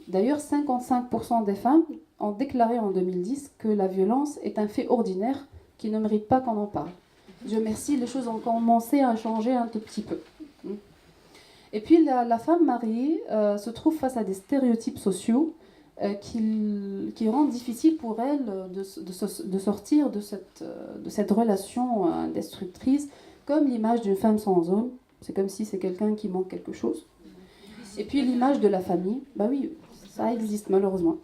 D'ailleurs, 55% des femmes ont déclaré en 2010 que la violence est un fait ordinaire qui ne mérite pas qu'on en parle. Dieu merci, les choses ont commencé à changer un tout petit peu. Et puis la femme mariée se trouve face à des stéréotypes sociaux qui rendent difficile pour elle de sortir de cette relation destructrice, comme l'image d'une femme sans homme. C'est comme si c'est quelqu'un qui manque quelque chose. Et puis l'image de la famille, bah oui, ça existe malheureusement.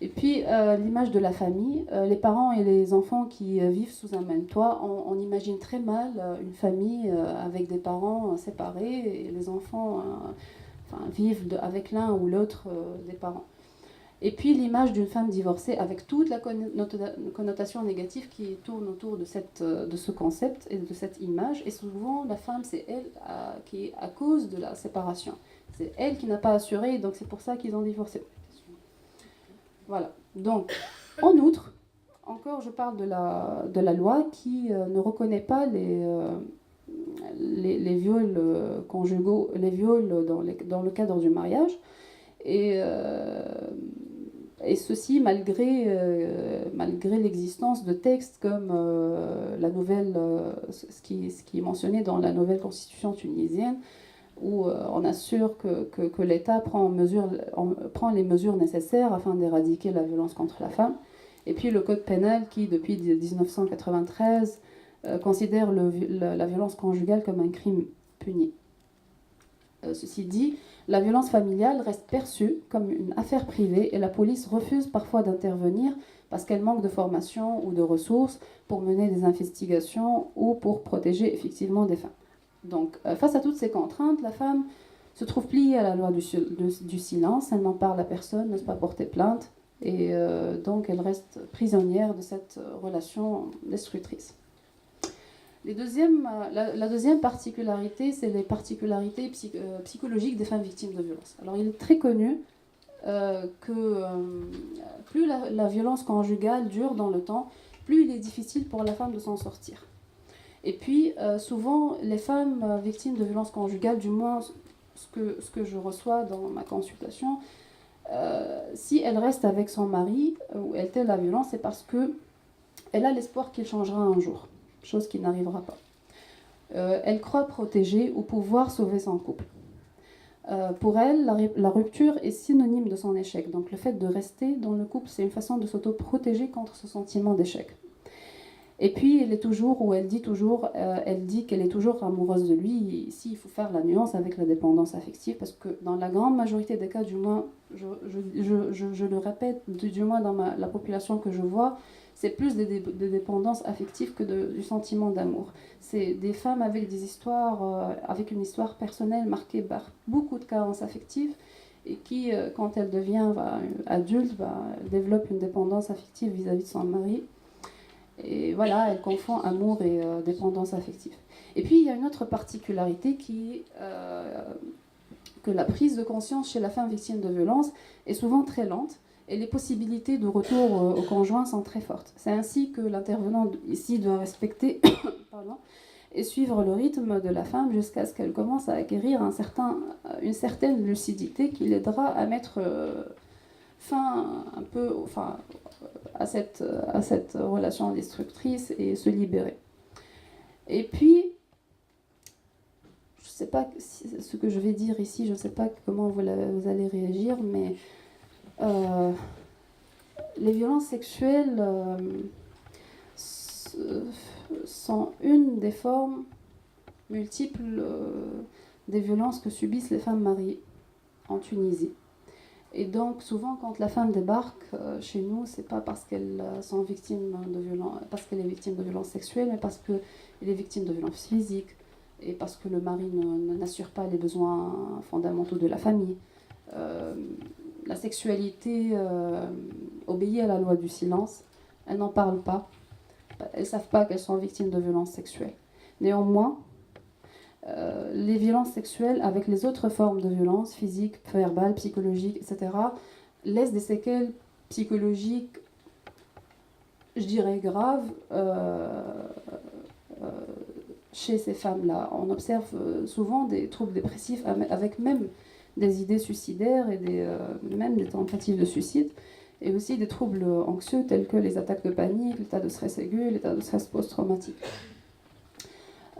Et puis l'image de la famille, les parents et les enfants qui vivent sous un même toit, on imagine très mal une famille avec des parents séparés et les enfants vivent avec l'un ou l'autre des parents. Et puis l'image d'une femme divorcée avec toute la connotation négative qui tourne autour de ce concept et de cette image. Et souvent, la femme, c'est elle qui est à cause de la séparation. C'est elle qui n'a pas assuré, donc c'est pour ça qu'ils ont divorcé. Voilà. Donc, en outre, encore je parle de la loi qui ne reconnaît pas les viols conjugaux, les viols dans le cadre du mariage. Et ceci malgré l'existence de textes comme la nouvelle, ce qui est mentionné dans la nouvelle constitution tunisienne, où on assure que l'État prend les mesures nécessaires afin d'éradiquer la violence contre la femme. Et puis le code pénal qui, depuis 1993, considère la violence conjugale comme un crime puni. Ceci dit, la violence familiale reste perçue comme une affaire privée et la police refuse parfois d'intervenir parce qu'elle manque de formation ou de ressources pour mener des investigations ou pour protéger effectivement des femmes. Donc, face à toutes ces contraintes, la femme se trouve pliée à la loi du silence, elle n'en parle à personne, n'ose pas porter plainte, et donc elle reste prisonnière de cette relation destructrice. La deuxième particularité, c'est les particularités psychologiques des femmes victimes de violences. Alors, il est très connu que plus la violence conjugale dure dans le temps, plus il est difficile pour la femme de s'en sortir. Et puis, souvent, les femmes victimes de violences conjugales, du moins ce que je reçois dans ma consultation, si elle reste avec son mari ou elle tait la violence, c'est parce qu'elle a l'espoir qu'il changera un jour, chose qui n'arrivera pas. Elle croit protéger ou pouvoir sauver son couple. Pour elle, la rupture est synonyme de son échec. Donc le fait de rester dans le couple, c'est une façon de s'auto-protéger contre ce sentiment d'échec. Et puis, elle dit qu'elle est toujours amoureuse de lui. Ici, il faut faire la nuance avec la dépendance affective, parce que dans la grande majorité des cas, du moins, je le répète, du moins dans la population que je vois, c'est plus des dépendances affectives que du sentiment d'amour. C'est des femmes avec des histoires, avec une histoire personnelle marquée par beaucoup de carences affectives, et qui, quand elle devient adulte, développe une dépendance affective vis-à-vis de son mari. Et voilà, elle confond amour et dépendance affective. Et puis, il y a une autre particularité qui est que la prise de conscience chez la femme victime de violence est souvent très lente et les possibilités de retour au conjoint sont très fortes. C'est ainsi que l'intervenant ici doit respecter et suivre le rythme de la femme jusqu'à ce qu'elle commence à acquérir une certaine lucidité qui l'aidera à mettre fin à cette relation destructrice et se libérer. Et puis, je ne sais pas ce que je vais dire ici, je ne sais pas comment vous allez réagir, mais les violences sexuelles sont une des formes multiples des violences que subissent les femmes mariées en Tunisie. Et donc, souvent, quand la femme débarque chez nous, c'est pas parce qu'elle est victime de violences sexuelles, mais parce qu'elle est victime de violences physiques, et parce que le mari n'assure pas les besoins fondamentaux de la famille. La sexualité obéit à la loi du silence. Elles n'en parlent pas. Elles ne savent pas qu'elles sont victimes de violences sexuelles. Néanmoins, les violences sexuelles avec les autres formes de violence, physiques, verbales, psychologiques, etc., laissent des séquelles psychologiques, je dirais graves, chez ces femmes-là. On observe souvent des troubles dépressifs avec même des idées suicidaires et même des tentatives de suicide, et aussi des troubles anxieux tels que les attaques de panique, l'état de stress aigu, l'état de stress post-traumatique.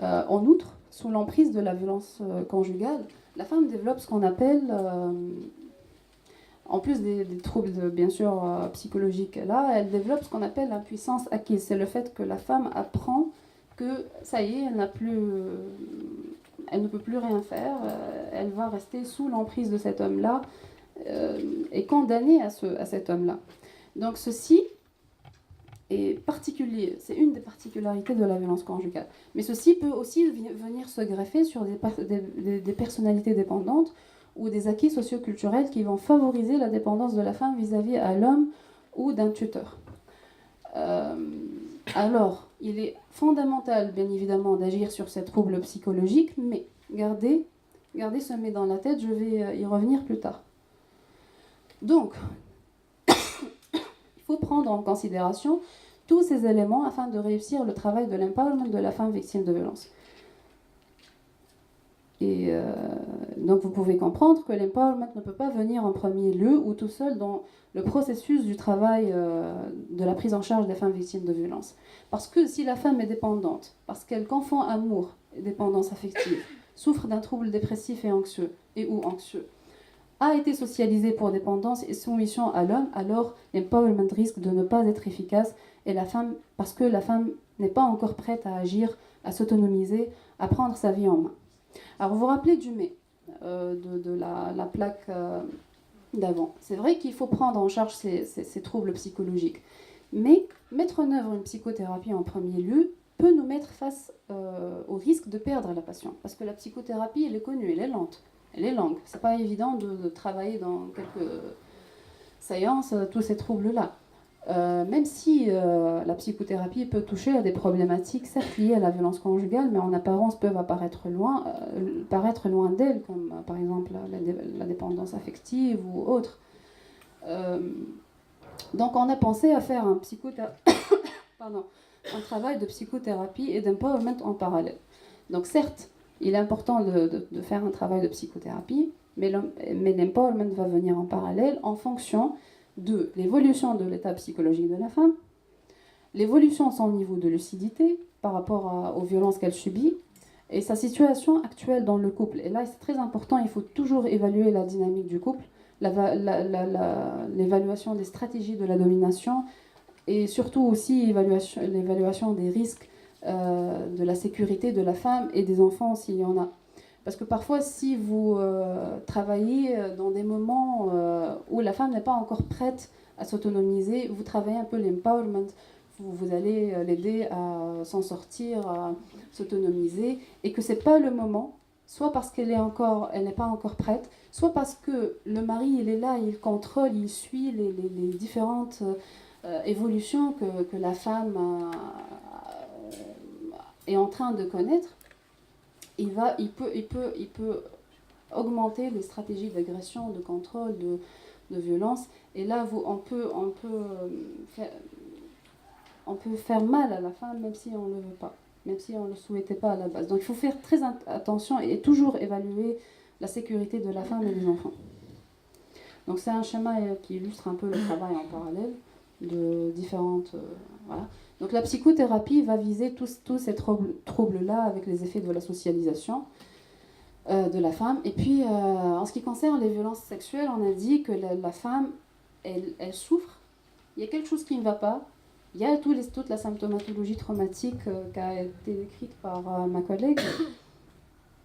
En outre, sous l'emprise de la violence conjugale, la femme développe ce qu'on appelle, en plus des troubles bien sûr psychologiques là, elle développe ce qu'on appelle l'impuissance acquise. C'est le fait que la femme apprend que ça y est, elle ne peut plus rien faire, elle va rester sous l'emprise de cet homme-là et condamnée à cet homme-là. Donc ceci est particulier, c'est une des particularités de la violence conjugale. Mais ceci peut aussi venir se greffer sur des personnalités dépendantes ou des acquis socioculturels qui vont favoriser la dépendance de la femme vis-à-vis à l'homme ou d'un tuteur. Alors, il est fondamental, bien évidemment, d'agir sur ces troubles psychologiques, mais gardez ce mais dans la tête, je vais y revenir plus tard. Donc, il faut prendre en considération tous ces éléments afin de réussir le travail de l'empowerment de la femme victime de violence. Et donc vous pouvez comprendre que l'empowerment ne peut pas venir en premier lieu ou tout seul dans le processus du travail de la prise en charge des femmes victimes de violence. Parce que si la femme est dépendante, parce qu'elle confond amour et dépendance affective, souffre d'un trouble dépressif et anxieux, a été socialisée pour dépendance et soumission à l'homme, alors l'empowerment risque de ne pas être efficace parce que la femme n'est pas encore prête à agir, à s'autonomiser, à prendre sa vie en main. Alors vous vous rappelez du mais de la plaque d'avant. C'est vrai qu'il faut prendre en charge ces troubles psychologiques, mais mettre en œuvre une psychothérapie en premier lieu peut nous mettre face au risque de perdre la patiente, parce que la psychothérapie, elle est connue, elle est lente, elle est longue. C'est pas évident de travailler dans quelques séances tous ces troubles-là. Même si la psychothérapie peut toucher à des problématiques certes liées à la violence conjugale, mais en apparence peuvent paraître loin d'elle, comme par exemple la dépendance affective ou autre. Donc on a pensé à faire un travail de psychothérapie et d'empowerment en parallèle. Donc certes, il est important de faire un travail de psychothérapie, mais l'empowerment va venir en parallèle en fonction de l'évolution de l'état psychologique de la femme, l'évolution de son niveau de lucidité par rapport aux violences qu'elle subit et sa situation actuelle dans le couple. Et là, c'est très important, il faut toujours évaluer la dynamique du couple, l'évaluation des stratégies de la domination et surtout aussi l'évaluation des risques de la sécurité de la femme et des enfants s'il y en a. Parce que parfois, si vous travaillez dans des moments où la femme n'est pas encore prête à s'autonomiser, vous travaillez un peu l'empowerment, vous allez l'aider à s'en sortir, à s'autonomiser, et que ce n'est pas le moment, soit parce qu'elle n'est pas encore prête, soit parce que le mari, il est là, il contrôle, il suit les différentes évolutions que la femme est en train de connaître. Il peut augmenter les stratégies d'agression, de contrôle, de violence. Et là, on peut faire mal à la femme, même si on ne le veut pas, même si on ne le souhaitait pas à la base. Donc il faut faire très attention et toujours évaluer la sécurité de la femme et des enfants. Donc c'est un schéma qui illustre un peu le travail en parallèle de différentes... voilà. Donc la psychothérapie va viser tous ces troubles-là avec les effets de la socialisation de la femme. Et puis, en ce qui concerne les violences sexuelles, on a dit que la femme, elle souffre. Il y a quelque chose qui ne va pas. Il y a toute la symptomatologie traumatique qui a été décrite par ma collègue.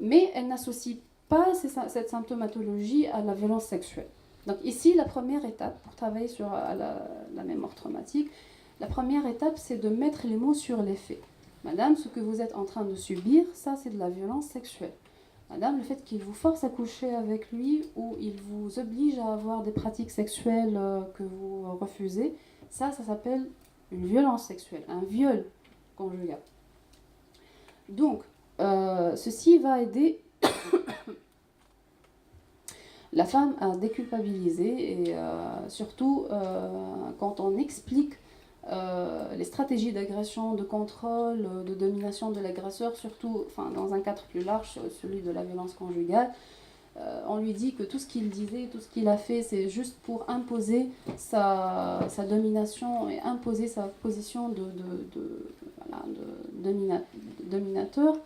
Mais elle n'associe pas cette symptomatologie à la violence sexuelle. Donc ici, la première étape pour travailler sur la mémoire traumatique, la première étape, c'est de mettre les mots sur les faits. Madame, ce que vous êtes en train de subir, ça, c'est de la violence sexuelle. Madame, le fait qu'il vous force à coucher avec lui ou il vous oblige à avoir des pratiques sexuelles que vous refusez, ça s'appelle une violence sexuelle, un viol conjugal. Donc, ceci va aider la femme à déculpabiliser et surtout quand on explique les stratégies d'agression, de contrôle, de domination de l'agresseur, surtout dans un cadre plus large, celui de la violence conjugale, On lui dit que tout ce qu'il disait, tout ce qu'il a fait, c'est juste pour imposer sa domination et imposer sa position voilà, dominateur,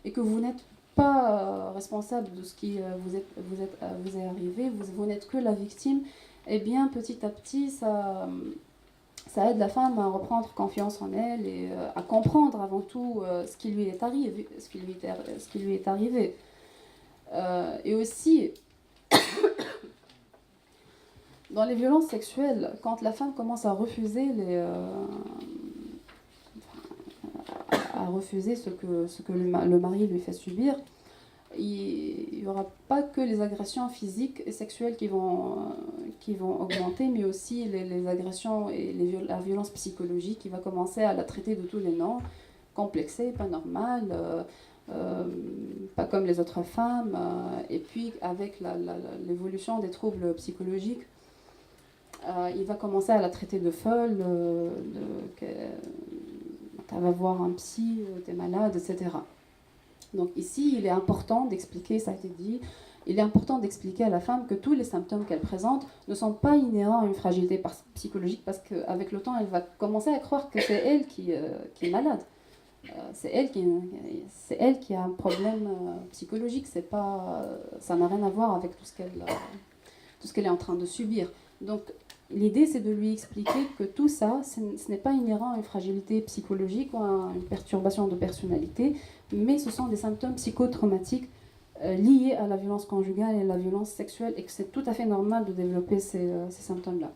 et que vous n'êtes pas responsable de ce qui vous est arrivé, vous n'êtes que la victime. Et bien petit à petit, ça aide la femme à reprendre confiance en elle et à comprendre avant tout ce qui lui est arrivé. Et aussi, dans les violences sexuelles, quand la femme commence à refuser ce que le mari lui fait subir, il n'y aura pas que les agressions physiques et sexuelles qui vont augmenter, mais aussi les agressions et la violence psychologique qui va commencer à la traiter de tous les noms, complexée, pas normale, pas comme les autres femmes. Et puis avec l'évolution des troubles psychologiques, il va commencer à la traiter de folle, qu'elle va voir un psy, t'es malade, etc. Donc ici, il est important d'expliquer, ça a été dit, il est important d'expliquer à la femme que tous les symptômes qu'elle présente ne sont pas inhérents à une fragilité psychologique, parce qu'avec le temps, elle va commencer à croire que c'est elle qui est malade. C'est elle qui a un problème psychologique, ça n'a rien à voir avec tout ce qu'elle est en train de subir. Donc l'idée, c'est de lui expliquer que tout ça, ce n'est pas inhérent à une fragilité psychologique ou à une perturbation de personnalité, mais ce sont des symptômes psychotraumatiques liés à la violence conjugale et à la violence sexuelle, et que c'est tout à fait normal de développer ces symptômes-là.